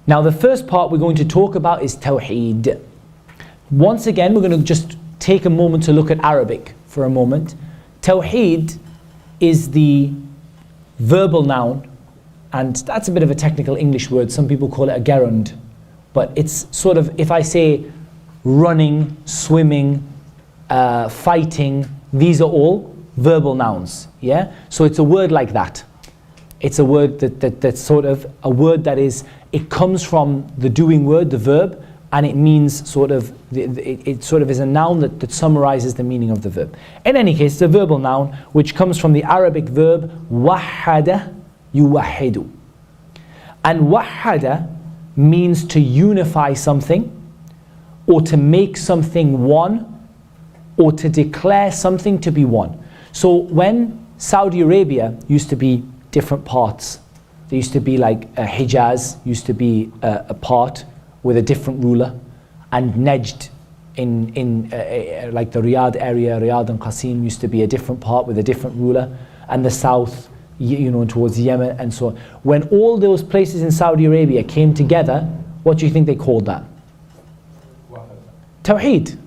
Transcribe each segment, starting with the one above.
Now the first part we're going to talk about is Tawheed. Once again, we're going to just take a moment to look at Arabic for a moment. Tawheed is the verbal noun, and that's a bit of a technical English word. Some people call it a gerund, but it's sort of, if I say running, swimming, fighting, these are all verbal nouns, yeah? So it's a word like that. It's a word that's sort of a word that is, it comes from the doing word, the verb, and it means sort of, it sort of is a noun that summarizes the meaning of the verb. In any case, it's a verbal noun which comes from the Arabic verb wahada yuwahidu. And wahada means to unify something, or to make something one, or to declare something to be one. So when Saudi Arabia used to be different parts, there used to be like Hijaz used to be a part with a different ruler, and Najd in like the Riyadh area, Riyadh and Qasim used to be a different part with a different ruler, and the south, you know, towards Yemen and so on. When all those places in Saudi Arabia came together, what do you think they called that? Tawheed.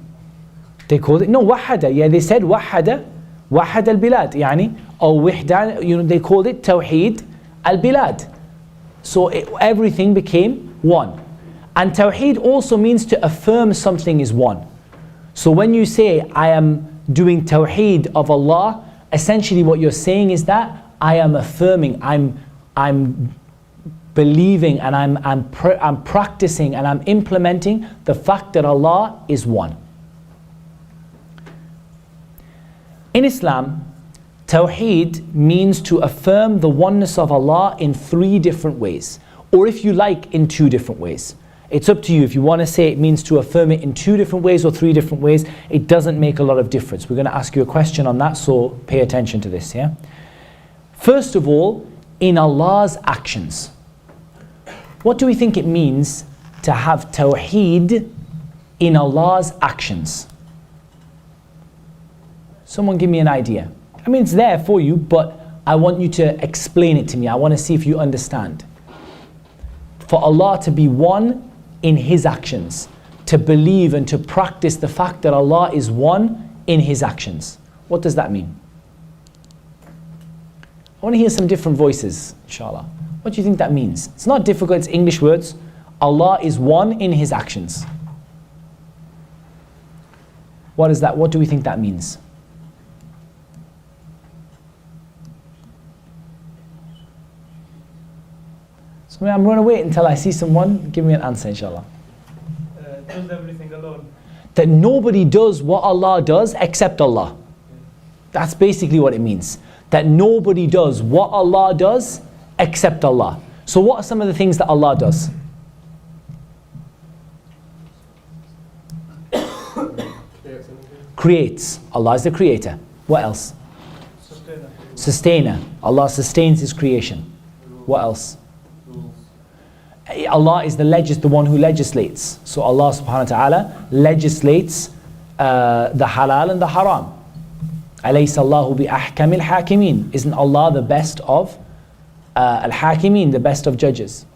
They called it, no, wahada. Yeah, they said wahada al-bilad, yani, or wihda, you know, they called it Tawheed al-bilad. So everything became one. And Tawheed also means to affirm something is one. So when you say, I am doing Tawheed of Allah, essentially what you're saying is that I am affirming, I'm believing, and I'm practicing, and I'm implementing the fact that Allah is one. In Islam, Tawheed means to affirm the oneness of Allah in 3 different ways, or if you like, in 2 different ways. It's up to you. If you want to say it means to affirm it in 2 different ways or 3 different ways, it doesn't make a lot of difference. We're going to ask you a question on that, so pay attention to this, yeah? First of all, in Allah's actions. What do we think it means to have Tawheed in Allah's actions? Someone give me an idea. I mean, it's there for you, but I want you to explain it to me. I want to see if you understand. For Allah to be one in His actions, to believe and to practice the fact that Allah is one in His actions. What does that mean? I want to hear some different voices, inshallah. What do you think that means? It's not difficult, it's English words. Allah is one in His actions. What is that? What do we think that means? So I'm going to wait until I see someone give me an answer, inshallah. Does everything alone. That nobody does what Allah does except Allah. That's basically what it means. That nobody does what Allah does except Allah. So what are some of the things that Allah does? Creates. Allah is the creator. What else? Sustainer. Allah sustains His creation. What else? Allah is the one who legislates. So Allah subhanahu wa ta'ala legislates the halal and the haram. أَلَيْسَ اللَّهُ بِأَحْكَمِ الْحَاكِمِينَ. Isn't Allah the best of al-hakimin, the best of judges?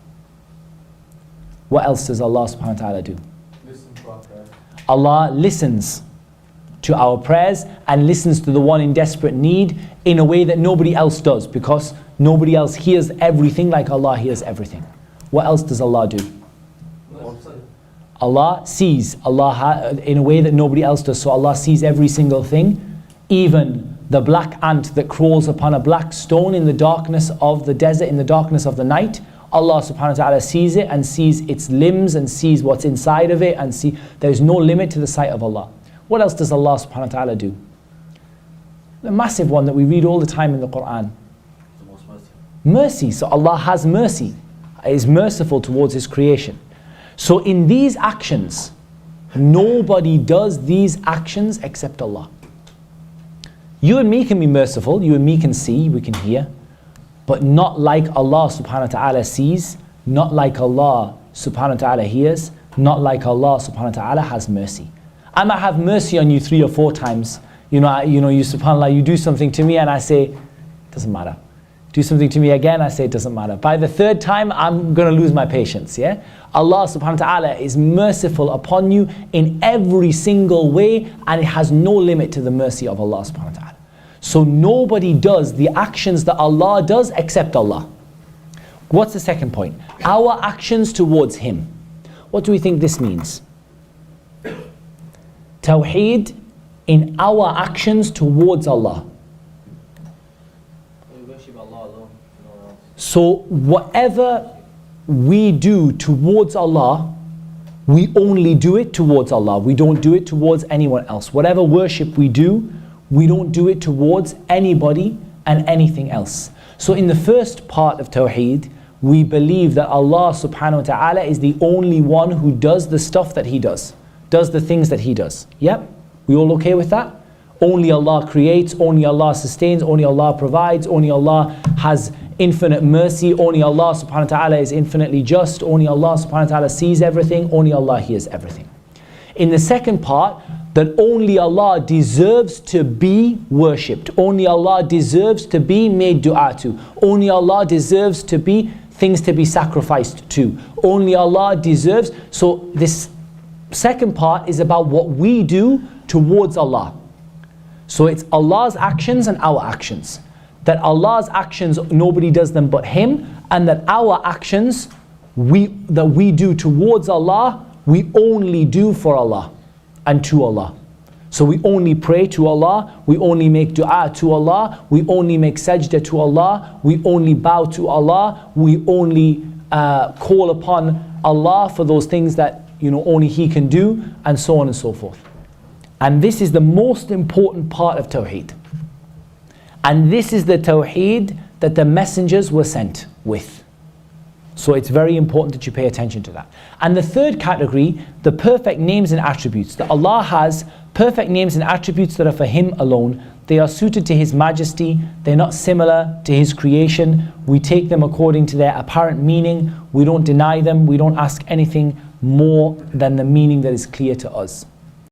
What else does Allah subhanahu wa ta'ala do? Listen to our prayers. Allah listens to our prayers and listens to the one in desperate need in a way that nobody else does, because nobody else hears everything like Allah hears everything. What else does Allah do? Allah sees in a way that nobody else does. So Allah sees every single thing, even the black ant that crawls upon a black stone in the darkness of the desert, in the darkness of the night. Allah subhanahu wa ta'ala sees it and sees its limbs and sees what's inside of it, and there's no limit to the sight of Allah. What else does Allah subhanahu wa ta'ala do? The massive one that we read all the time in the Quran. Mercy. So Allah has mercy. Is merciful towards His creation. So in these actions, nobody does these actions except Allah. You and me can be merciful, you and me can see, we can hear, but not like Allah subhanahu wa ta'ala sees, not like Allah subhanahu wa ta'ala hears, not like Allah subhanahu wa ta'ala has mercy. I might have mercy on you 3 or 4 times. You subhanAllah, you do something to me and I say, it doesn't matter. Do something to me again, I say it doesn't matter. By the third time, I'm going to lose my patience, yeah? Allah subhanahu wa ta'ala is merciful upon you in every single way, and it has no limit to the mercy of Allah subhanahu wa ta'ala. So nobody does the actions that Allah does except Allah. What's the second point? Our actions towards Him. What do we think this means? Tawheed in our actions towards Allah. We worship Allah alone, no one else. So whatever we do towards Allah, we only do it towards Allah. We don't do it towards anyone else. Whatever worship we do, we don't do it towards anybody and anything else. So in the first part of Tawheed, we believe that Allah subhanahu wa ta'ala is the only one who does the stuff that He does the things that He does. Yep? We all okay with that? Only Allah creates, only Allah sustains, only Allah provides, only Allah has infinite mercy, only Allah subhanahu wa ta'ala is infinitely just, only Allah subhanahu wa ta'ala sees everything, only Allah hears everything. In the second part, that only Allah deserves to be worshipped, only Allah deserves to be made dua to, only Allah deserves to be things to be sacrificed to, only Allah deserves. So this second part is about what we do towards Allah. So it's Allah's actions and our actions. That Allah's actions, nobody does them but Him, and that our actions that we do towards Allah, we only do for Allah and to Allah. So we only pray to Allah, we only make dua to Allah, we only make sajda to Allah, we only bow to Allah, we only call upon Allah for those things that only He can do, and so on and so forth. And this is the most important part of Tawheed. And this is the Tawheed that the messengers were sent with. So it's very important that you pay attention to that. And the third category, the perfect names and attributes. That Allah has perfect names and attributes that are for Him alone. They are suited to His majesty. They're not similar to His creation. We take them according to their apparent meaning. We don't deny them. We don't ask anything more than the meaning that is clear to us.